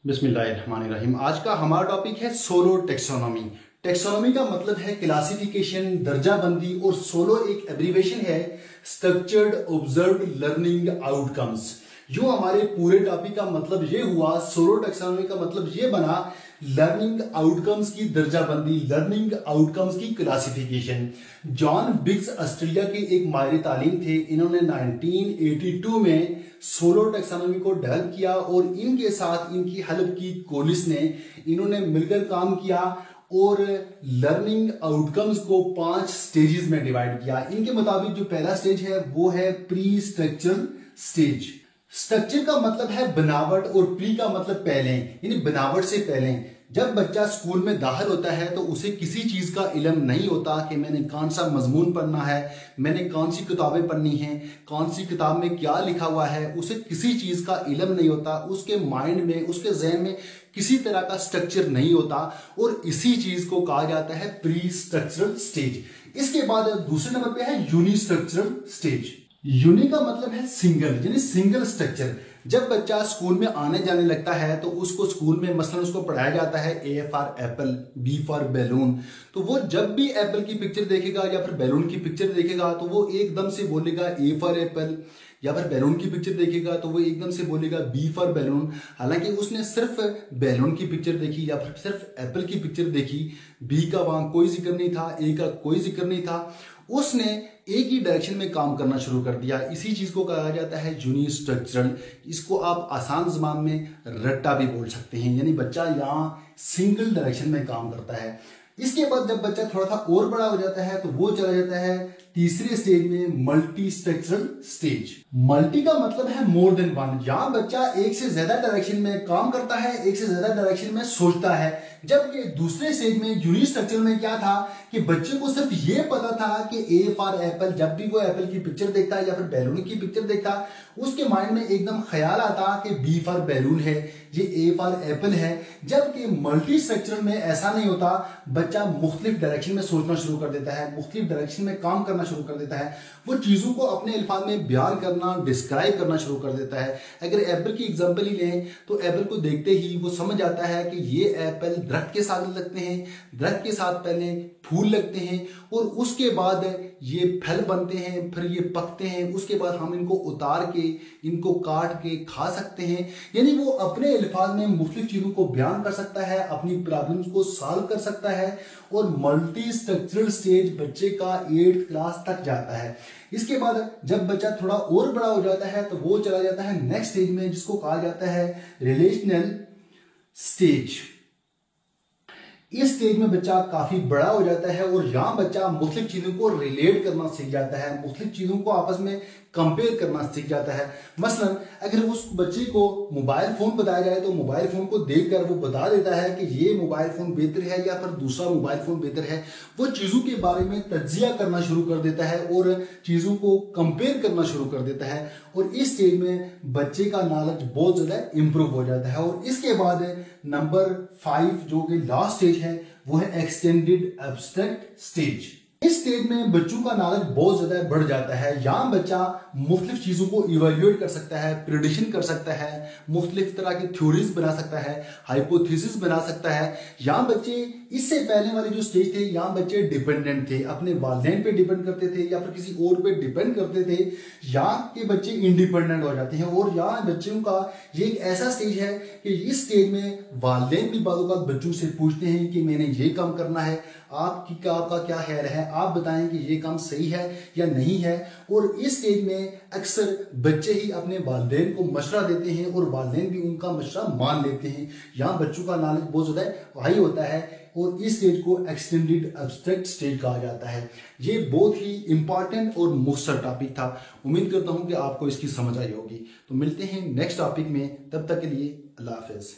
बिस्मिल्लाहिर्रहमानिर्रहीम। आज का हमारा टॉपिक है सोलो टेक्सोनॉमी। टेक्सोनॉमी का मतलब है क्लासिफिकेशन, दर्जाबंदी, और सोलो एक एब्रीवेशन है स्ट्रक्चर्ड ऑब्जर्व्ड लर्निंग आउटकम्स। जो हमारे पूरे टॉपिक का मतलब ये हुआ, सोलो टेक्सोनॉमी का मतलब ये बना लर्निंग आउटकम्स की दर्जाबंदी, लर्निंग आउटकम्स की क्लासिफिकेशन। जॉन बिग्स ऑस्ट्रेलिया के एक माहिर तालीम थे। इन्होंने 1982 में सोलो टेक्सोनॉमी को डेवलप किया और इनके साथ इनकी हेल्प की कोलिस ने। इन्होंने मिलकर काम किया और लर्निंग आउटकम्स को 5 स्टेजेस में डिवाइड किया। इनके मुताबिक जो पहला स्टेज है वो है प्री स्ट्रक्चरल स्टेज। स्ट्रक्चर का मतलब है बनावट और प्री का मतलब पहले, यानी बनावट से पहले। जब बच्चा स्कूल में दाखिल होता है तो उसे किसी चीज का इल्म नहीं होता कि मैंने कौन सा मजमून पढ़ना है, मैंने कौन सी किताबें पढ़नी हैं, कौन सी किताब में क्या लिखा हुआ है, उसे किसी चीज का इल्म नहीं होता। उसके माइंड में, उसके जहन में किसी तरह का स्ट्रक्चर नहीं होता और इसी चीज को कहा जाता है प्री स्ट्रक्चरल स्टेज। इसके बाद दूसरे नंबर पे है यूनि स्ट्रक्चरल स्टेज। यूनि का मतलब है सिंगल, यानी सिंगल स्ट्रक्चर। जब बच्चा स्कूल में आने जाने लगता है तो उसको स्कूल में मसलन उसको पढ़ाया जाता है A for apple, B for balloon. तो वो जब भी एप्पल की पिक्चर देखेगा या फिर बैलून की पिक्चर देखेगा तो वो एकदम से बोलेगा ए फॉर एप्पल, या फिर बैलून की पिक्चर देखेगा तो वो एकदम से बोलेगा बी फॉर बैलून। हालांकि उसने सिर्फ बैलून की पिक्चर देखी या फिर सिर्फ एप्पल की पिक्चर देखी, बी का वहां कोई जिक्र नहीं था, ए का कोई जिक्र नहीं था। उसने एक ही डायरेक्शन में काम करना शुरू कर दिया। इसी चीज को कहा जाता है यूनि स्ट्रक्चरल। इसको आप आसान जबान में रट्टा भी बोल सकते हैं, यानी बच्चा यहाँ सिंगल डायरेक्शन में काम करता है। इसके बाद जब बच्चा थोड़ा सा और बड़ा हो जाता है तो वो चला जाता है तीसरे स्टेज में, मल्टी स्ट्रक्चरल स्टेज। मल्टी का मतलब है मोर देन वन। यहां बच्चा एक से ज्यादा डायरेक्शन में काम करता है, एक से ज्यादा डायरेक्शन में सोचता है। जबकि दूसरे स्टेज में यूनि स्ट्रक्चर में क्या था कि बच्चे को सिर्फ ये पता था कि ए फॉर एप्पल। जब भी वो एप्पल की पिक्चर देखता है या फिर बैलून की पिक्चर देखता, उसके माइंड में एकदम ख्याल आता कि बी फॉर बैलून है, ये ए फॉर एप्पल है। जबकि मल्टी स्ट्रक्चरल में ऐसा नहीं होता। बच्चा मुख्तलिफ डायरेक्शन में सोचना शुरू कर देता है, मुख्तलिफ डायरेक्शन में काम करना शुरू कर देता है। वो चीजों को अपने अल्फाज में बयान करना, डिस्क्राइब करना शुरू कर देता है। अगर एप्पल की एग्जांपल ही लें तो एप्पल को देखते ही वो समझ आता है कि ये एप्पल दरख्त के साथ लगते हैं, दरख्त के साथ पहले फूल लगते हैं और उसके बाद ये फल बनते हैं, फिर ये पकते हैं, उसके बाद हम इनको उतार के, इनको काट के खा सकते हैं। यानी वो अपने अल्फाज में मुख्तलिफ चीजों को बयान कर सकता है, अपनी प्रॉब्लम्स को सॉल्व कर सकता है। और मल्टी स्ट्रक्चरल स्टेज बच्चे का 8th क्लास तक जाता है। इसके बाद जब बच्चा थोड़ा और बड़ा हो जाता है तो वो चला जाता है नेक्स्ट स्टेज में, जिसको कहा जाता है रिलेशनल स्टेज। इस स्टेज में बच्चा काफी बड़ा हो जाता है और यहां बच्चा मुख्तलिफ चीजों को रिलेट करना सीख जाता है, मुख्तलिफ चीजों को आपस में कंपेयर करना सीख जाता है। मसलन अगर उस बच्चे को मोबाइल फोन बताया जाए तो मोबाइल फोन को देखकर वो बता देता है कि ये मोबाइल फोन बेहतर है या फिर दूसरा मोबाइल फोन बेहतर है। वो चीजों के बारे में तज्जिया करना शुरू कर देता है और चीजों को कंपेयर करना शुरू कर देता है। और इस स्टेज में बच्चे का नॉलेज बहुत ज्यादा इंप्रूव हो जाता है। और इसके बाद नंबर 5 जो कि लास्ट स्टेज है वो है एक्सटेंडेड एब्स्ट्रैक्ट स्टेज। इस स्टेज में बच्चों का नॉलेज बहुत ज्यादा बढ़ जाता है। यहाँ बच्चा मुख्तलिफ चीजों को इवेल्युएट कर सकता है, प्रेडिक्शन कर सकता है, मुख्तलिफ तरह की थ्योरीज बना सकता है, हाइपोथेसिस बना सकता है। यहाँ बच्चे, इससे पहले वाले जो स्टेज थे, यहाँ बच्चे डिपेंडेंट थे, अपने वालिदैन पे डिपेंड करते थे या फिर किसी और पे डिपेंड करते थे। यहाँ के बच्चे इंडिपेंडेंट हो जाते हैं और यहाँ बच्चों का ये एक ऐसा स्टेज है कि इस स्टेज में वालिदैन भी बाज़ औक़ात बच्चों से पूछते हैं कि मैंने ये काम करना है, आपका क्या ख्याल है, आप बताएं कि ये काम सही है या नहीं है। और इस स्टेज में अक्सर बच्चे ही अपने वालिदैन को मशवरा देते हैं और वालिदैन भी उनका मशवरा मान लेते हैं। यहाँ बच्चों का नॉलेज बहुत ज्यादा हाई होता है और इस स्टेज को एक्सटेंडेड एब्स्ट्रैक्ट स्टेज कहा जाता है। ये बहुत ही इंपॉर्टेंट और मुख्तसर टॉपिक था। उम्मीद करता हूं कि आपको इसकी समझ आई होगी। तो मिलते हैं नेक्स्ट टॉपिक में, तब तक के लिए अल्लाह हाफिज।